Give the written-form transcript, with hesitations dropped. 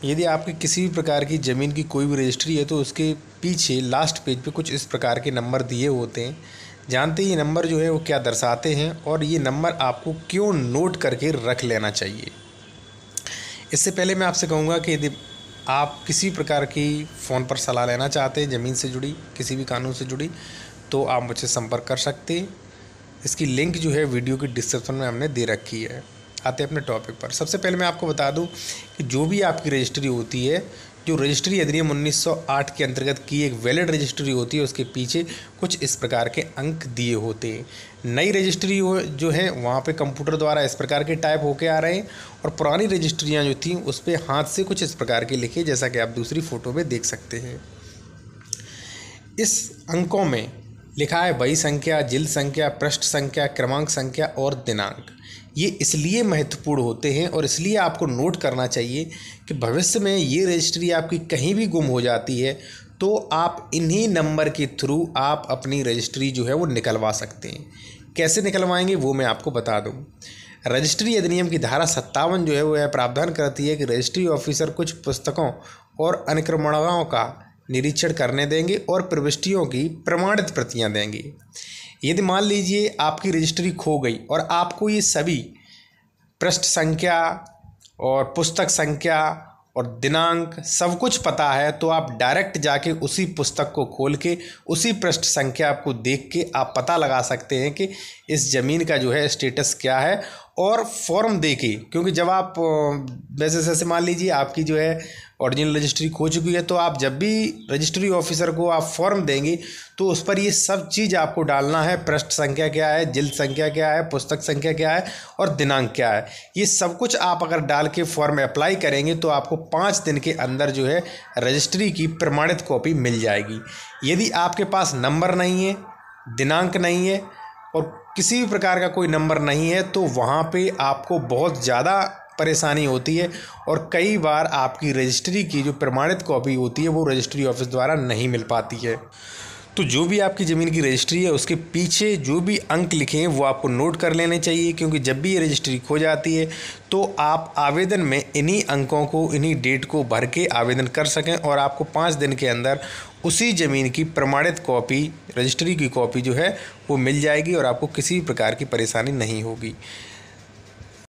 यदि आपकी किसी भी प्रकार की ज़मीन की कोई भी रजिस्ट्री है तो उसके पीछे लास्ट पेज पे कुछ इस प्रकार के नंबर दिए होते हैं। जानते ही ये नंबर जो है वो क्या दर्शाते हैं और ये नंबर आपको क्यों नोट करके रख लेना चाहिए। इससे पहले मैं आपसे कहूँगा कि यदि आप किसी प्रकार की फ़ोन पर सलाह लेना चाहते हैं ज़मीन से जुड़ी, किसी भी कानून से जुड़ी, तो आप मुझसे संपर्क कर सकते हैं। इसकी लिंक जो है वीडियो की डिस्क्रिप्शन में हमने दे रखी है। आते हैं अपने टॉपिक पर। सबसे पहले मैं आपको बता दूं कि जो भी आपकी रजिस्ट्री होती है, जो रजिस्ट्री अधिनियम 1908 के अंतर्गत की एक वैलिड रजिस्ट्री होती है, उसके पीछे कुछ इस प्रकार के अंक दिए होते हैं। नई रजिस्ट्री जो है वहाँ पे कंप्यूटर द्वारा इस प्रकार के टाइप होके आ रहे हैं और पुरानी रजिस्ट्रियाँ जो थी उस पर हाथ से कुछ इस प्रकार के लिखे, जैसा कि आप दूसरी फ़ोटो में देख सकते हैं। इस अंकों में लिखा है वही संख्या, जिल्द संख्या, पृष्ठ संख्या, क्रमांक संख्या और दिनांक। ये इसलिए महत्वपूर्ण होते हैं और इसलिए आपको नोट करना चाहिए कि भविष्य में ये रजिस्ट्री आपकी कहीं भी गुम हो जाती है तो आप इन्हीं नंबर के थ्रू आप अपनी रजिस्ट्री जो है वो निकलवा सकते हैं। कैसे निकलवाएंगे वो मैं आपको बता दूं। रजिस्ट्री अधिनियम की धारा 57 जो है वो यह प्रावधान करती है कि रजिस्ट्री ऑफिसर कुछ पुस्तकों और अनुक्रमणिकाओं का निरीक्षण करने देंगे और प्रविष्टियों की प्रमाणित प्रतियां देंगे। यदि मान लीजिए आपकी रजिस्ट्री खो गई और आपको ये सभी पृष्ठ संख्या और पुस्तक संख्या और दिनांक सब कुछ पता है, तो आप डायरेक्ट जाके उसी पुस्तक को खोल के उसी पृष्ठ संख्या को देख के आप पता लगा सकते हैं कि इस ज़मीन का जो है स्टेटस क्या है और फॉर्म दे के, क्योंकि जब आप वैसे मान लीजिए आपकी जो है ओरिजिनल रजिस्ट्री खो चुकी है तो आप जब भी रजिस्ट्री ऑफिसर को आप फॉर्म देंगे तो उस पर ये सब चीज़ आपको डालना है। पृष्ठ संख्या क्या है, जिल्द संख्या क्या है, पुस्तक संख्या क्या है और दिनांक क्या है। ये सब कुछ आप अगर डाल के फॉर्म अप्लाई करेंगे तो आपको 5 दिन के अंदर जो है रजिस्ट्री की प्रमाणित कॉपी मिल जाएगी। यदि आपके पास नंबर नहीं है, दिनांक नहीं है और किसी भी प्रकार का कोई नंबर नहीं है तो वहाँ पे आपको बहुत ज़्यादा परेशानी होती है और कई बार आपकी रजिस्ट्री की जो प्रमाणित कॉपी होती है वो रजिस्ट्री ऑफिस द्वारा नहीं मिल पाती है। तो जो भी आपकी ज़मीन की रजिस्ट्री है उसके पीछे जो भी अंक लिखे हैं वो आपको नोट कर लेने चाहिए, क्योंकि जब भी ये रजिस्ट्री खो जाती है तो आप आवेदन में इन्हीं अंकों को, इन्हीं डेट को भर के आवेदन कर सकें और आपको 5 दिन के अंदर उसी ज़मीन की प्रमाणित कॉपी, रजिस्ट्री की कॉपी जो है वो मिल जाएगी और आपको किसी भी प्रकार की परेशानी नहीं होगी।